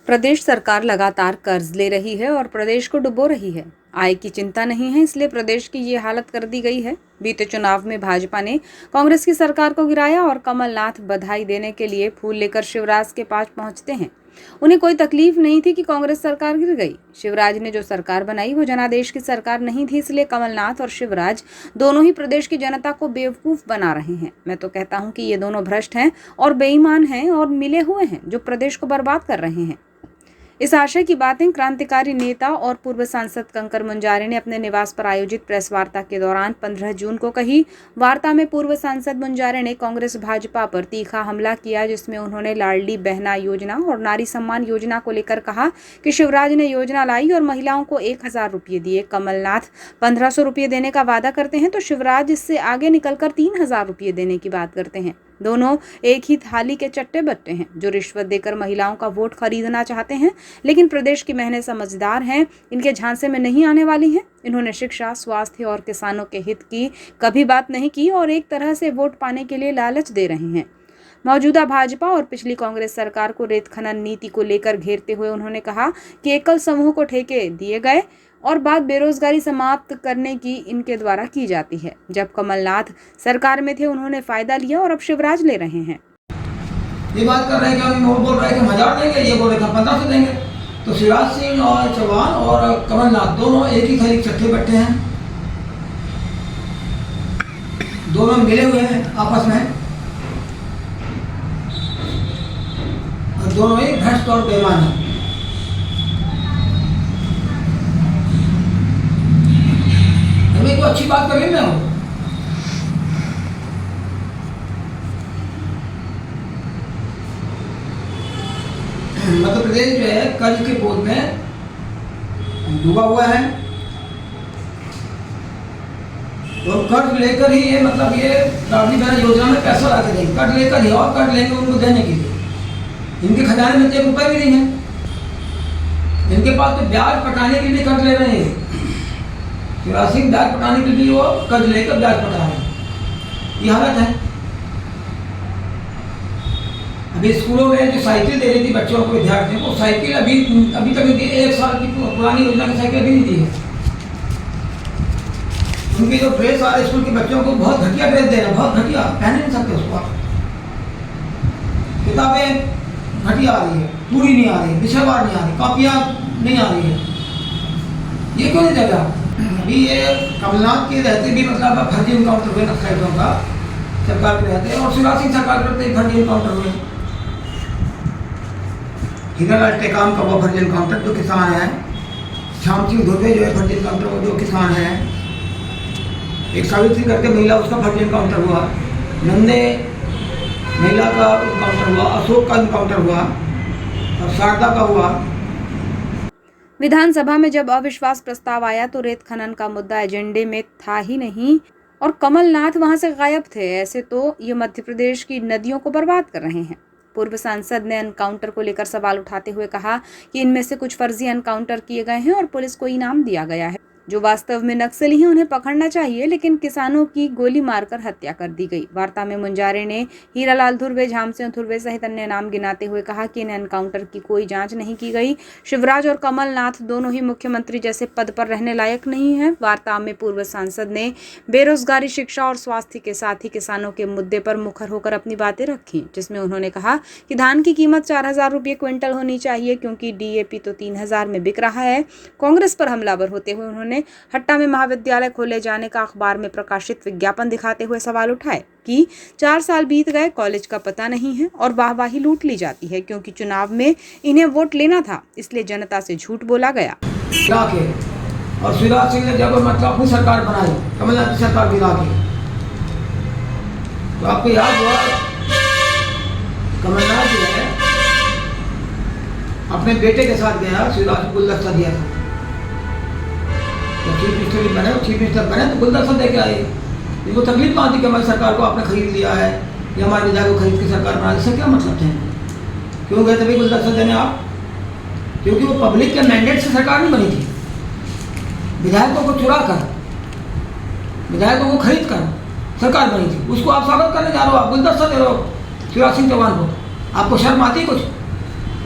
प्रदेश सरकार लगातार कर्ज ले रही है और प्रदेश को डुबो रही है। आय की चिंता नहीं है, इसलिए प्रदेश की ये हालत कर दी गई है। बीते चुनाव में भाजपा ने कांग्रेस की सरकार को गिराया और कमलनाथ बधाई देने के लिए फूल लेकर शिवराज के पास पहुंचते हैं। उन्हें कोई तकलीफ नहीं थी कि कांग्रेस सरकार गिर गई। शिवराज ने जो सरकार बनाई वो जनादेश की सरकार नहीं थी, इसलिए कमलनाथ और शिवराज दोनों ही प्रदेश की जनता को बेवकूफ बना रहे हैं। मैं तो कहता हूं कि ये दोनों भ्रष्ट हैं और बेईमान हैं और मिले हुए हैं जो प्रदेश को बर्बाद कर रहे हैं। इस आशय की बातें क्रांतिकारी नेता और पूर्व सांसद कंकर मुंजारे ने अपने निवास पर आयोजित प्रेस वार्ता के दौरान 15 जून को कही। वार्ता में पूर्व सांसद मुंजारे ने कांग्रेस भाजपा पर तीखा हमला किया, जिसमें उन्होंने लाडली बहना योजना और नारी सम्मान योजना को लेकर कहा कि शिवराज ने योजना लाई और महिलाओं को 1000 रुपये दिए। कमलनाथ 1500 रुपये देने का वादा करते हैं तो शिवराज इससे आगे निकलकर 3000 रुपये देने की बात करते हैं। दोनों एक ही थाली के चट्टे बट्टे हैं जो रिश्वत देकर महिलाओं का वोट खरीदना चाहते हैं, लेकिन प्रदेश की बहनें समझदार हैं, इनके झांसे में नहीं आने वाली हैं। इन्होंने शिक्षा, स्वास्थ्य और किसानों के हित की कभी बात नहीं की और एक तरह से वोट पाने के लिए लालच दे रहे हैं। मौजूदा भाजपा और पिछली कांग्रेस सरकार को रेत खनन नीति को लेकर घेरते हुए उन्होंने कहा कि एकल समूह को ठेके दिए गए और बात बेरोजगारी समाप्त करने की इनके द्वारा की जाती है। जब कमलनाथ सरकार में थे उन्होंने फायदा लिया और अब शिवराज ले रहे हैं। ये बात कर रहे हैं कि हम बोल रहे हैं कि 1000 देंगे, ये बोल रहे हैं 1500 देंगे। तो शिवराज सिंह और चौहान और कमलनाथ दोनों एक ही थाली चट्टे बट्टे हैं, दोनों मिले हुए हैं आपस में और दोनों ही भ्रष्ट और बेईमान हैं। को अच्छी बात कर रही मैं हूँ। मध्य प्रदेश जो है कर्ज के बोझ में डूबा हुआ है और कर्ज लेकर ही ये मतलब ये लाडली बहना योजना में पैसा ला के देंगे, कर्ज लेकर ही और कर्ज लेंगे उनको देने के लिए। इनके खजाने में 1 रुपये भी नहीं है। इनके पास तो ब्याज पटाने के लिए कर्ज ले रहे हैं। शिवराज सिंह ब्याज पटाने के लिए वो कर्ज लेकर ब्याज पटा रहे हैं। ये हालत है। अभी स्कूलों में जो साइकिल दे रही थी बच्चों को, विद्यार्थियों को, साइकिल अभी तक 1 साल की पुरानी योजना की साइकिल अभी नहीं दी है। उनकी जो ड्रेस आ रही स्कूल के बच्चों को बहुत घटिया ड्रेस दे रहे हैं, बहुत घटिया, पहन नहीं सकते उसको। किताबें घटिया आ रही है, पूरी नहीं आ रही, विषयवार नहीं आ रही, कॉपियाँ नहीं आ रही है। ये क्यों नहीं दे रहा? अभी ये कमलनाथ के रहते भी मतलब फर्जी इनकाउंटर हुए नक्सलियों का सरकार के रहते हैं और शिवराज सिंह सरकार करते फर्जी इनकाउंटर हुए। हीरालाल टेकाम का वो फर्जी इनकाउंटर जो किसान है, श्याम सिंह धुर्वे जो है फर्जी इनकाउंटर जो किसान है, एक सावित्री करके महिला उसका फर्जी इनकाउंटर हुआ, नंदे महिला का इनकाउंटर हुआ, अशोक का इनकाउंटर हुआ और शारदा का हुआ। विधानसभा में जब अविश्वास प्रस्ताव आया तो रेत खनन का मुद्दा एजेंडे में था ही नहीं और कमलनाथ वहां से गायब थे। ऐसे तो ये मध्य प्रदेश की नदियों को बर्बाद कर रहे हैं। पूर्व सांसद ने एनकाउंटर को लेकर सवाल उठाते हुए कहा कि इनमें से कुछ फर्जी एनकाउंटर किए गए हैं और पुलिस को इनाम दिया गया है। जो वास्तव में नक्सली हैं उन्हें पकड़ना चाहिए, लेकिन किसानों की गोली मारकर हत्या कर दी गई। वार्ता में मुंजारे ने हीरालाल धुर्वे, झामसिंह धुर्वे सहित अन्य नाम गिनाते हुए कहा कि इन एनकाउंटर की कोई जांच नहीं की गई। शिवराज और कमलनाथ दोनों ही मुख्यमंत्री जैसे पद पर रहने लायक नहीं है। वार्ता में पूर्व सांसद ने बेरोजगारी, शिक्षा और स्वास्थ्य के साथ ही किसानों के मुद्दे पर मुखर होकर अपनी बातें रखी, जिसमें उन्होंने कहा कि धान की कीमत 4000 रुपये क्विंटल होनी चाहिए क्योंकि DAP तो 3000 में बिक रहा है। कांग्रेस पर हमलावर होते हुए उन्होंने हट्टा में महाविद्यालय खोले जाने का अखबार में प्रकाशित विज्ञापन दिखाते हुए सवाल उठाए कि 4 साल बीत गए, कॉलेज का पता नहीं है और वाहवाही लूट ली जाती है क्योंकि चुनाव में इन्हें वोट लेना था, इसलिए जनता से झूठ बोला गया। और शिवराज सिंह ने जब मतलब अपनी सरकार बनाई, कमलनाथ की सरकार गिरा के, तो आपको याद हुआ कमलनाथ जो है अपने बेटे के साथ गया, शिवराज को गुलदस्ता दिया था। चीफ मिनिस्टर बने, चीफ मिनिस्टर बने तो गुलदस्ता दे के आए। इनको तकलीफ कहाँ थी कि हमारी सरकार को आपने खरीद लिया है या हमारे विधायक को खरीद के सरकार बना, इससे क्या मतलब है? क्यों गए तभी गुलदस्ता देने आप? क्योंकि वो पब्लिक के मैंडेट से सरकार नहीं बनी थी। विधायकों को चुरा कर, विधायकों को खरीद कर सरकार बनी थी। उसको आप स्वागत करने जा रहे हो, आप गुलदस्ता दे रहे हो शिवराज सिंह चौहान को। आपको शर्म आती है कुछ?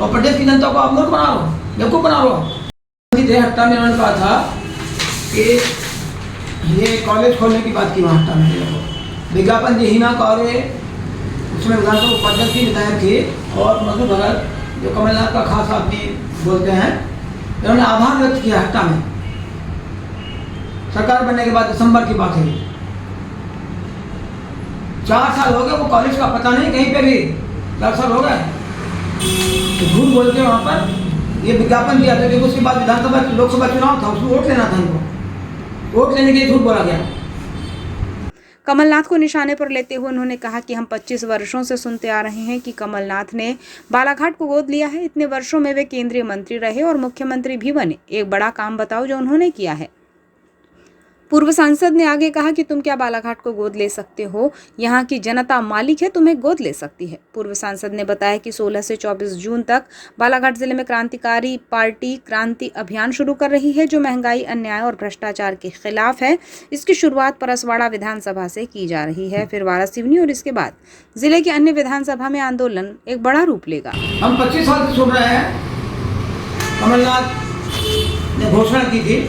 और प्रदेश की जनता को आप मूर्ख बना रहे हो, बेवकूफ़ बना रहे हो। हट्टा में उन्होंने कहा था कि ये कॉलेज खोलने की बात की, वहाँ हट्टा में विज्ञापन जी हिना कौरे उसमें विधानसभा उपाध्यक्ष की विधायक थी, और मधु भगत जो कमलनाथ का खास आदमी बोलते हैं, इन्होंने आभार व्यक्त किया हट्टा में। सरकार बनने के बाद दिसंबर की बात है, 4 साल हो गए वो कॉलेज का पता नहीं कहीं पे भी, 4 साल हो गए। तो झूठ बोल के वहाँ पर ये विज्ञापन दिया था, क्योंकि उसके बाद विधानसभा लोकसभा चुनाव था, उसमें वोट लेना था इनको, वोट लेने के लिए झूठ बोला गया। कमलनाथ को निशाने पर लेते हुए उन्होंने कहा कि हम 25 वर्षों से सुनते आ रहे हैं कि कमलनाथ ने बालाघाट को गोद लिया है। इतने वर्षों में वे केंद्रीय मंत्री रहे और मुख्यमंत्री भी बने। एक बड़ा काम बताओ जो उन्होंने किया है। पूर्व सांसद ने आगे कहा कि तुम क्या बालाघाट को गोद ले सकते हो? यहाँ की जनता मालिक है, तुम्हें गोद ले सकती है। पूर्व सांसद ने बताया कि 16 से 24 जून तक बालाघाट जिले में क्रांतिकारी पार्टी क्रांति अभियान शुरू कर रही है, जो महंगाई, अन्याय और भ्रष्टाचार के खिलाफ है। इसकी शुरुआत परसवाड़ा विधानसभा से की जा रही है, फिर वारासिवनी और इसके बाद जिले की अन्य विधानसभा में आंदोलन एक बड़ा रूप लेगा। हम 25 साल से सुन रहे हैं, कमलनाथ ने घोषणा की थी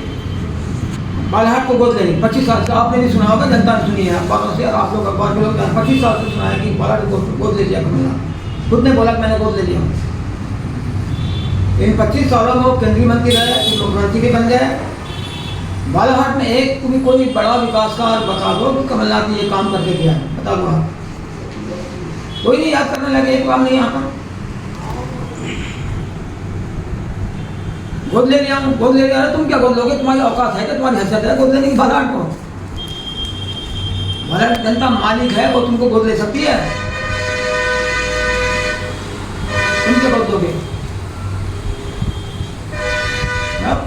बालाघाट को गोद लेने, 25 साल से आपने नहीं सुना होगा, जनता ने सुनी है बातों से, और आप लोग अखबार के लोग 25 साल से सुना है कि बालाघाट को गोद ले लिया कमलनाथ, खुद ने बोला कि मैंने गोद ले लिया। इन 25 सालों में वो केंद्रीय मंत्री रहे, मुख्यमंत्री भी बन गए। बालाघाट में एक तुम्हें कोई बड़ा विकास का बता दो कि कमलनाथ ने ये काम करके दिया, बता दो आप। कोई नहीं याद करने लगे, एक काम नहीं यहाँ पर। गोद ले लिया हूँ, गोद ले लिया। तुम क्या गोद लोगे? तुम्हारी औकात है क्या, तुम्हारी हैसियत है गोद लेने की बालाघाट को? बालाघाट जनता मालिक है, वो तुमको गोद ले सकती है। तुम क्या गोद दोगे?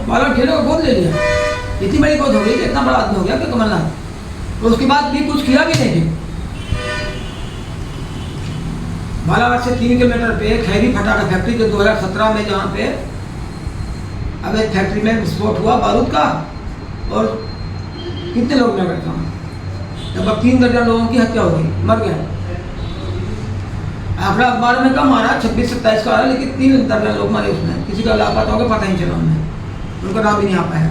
बालाघाट जिले को गोद ले लिया, इतनी बड़ी गोद हो गई कि इतना बड़ा आदमी हो गया कि कमलनाथ, तो उसके बाद भी कुछ किया भी नहीं। बालाघाट से 3 किलोमीटर पे खैरी फटाखा फैक्ट्री, जो 2017 में जहाँ पे अब एक फैक्ट्री में विस्फोट हुआ बारूद का, और कितने लोग मर गए? लगभग 3 दर्जन लोगों की हत्या हो गई, मर गए। आंकड़ा अखबार में कम आ रहा, 26-27 का आ रहा, लेकिन 3 दर्जन लोग मरे उसमें, किसी का लापता हो गया, पता नहीं चला उन्हें, उनका नाम भी नहीं आ पाया।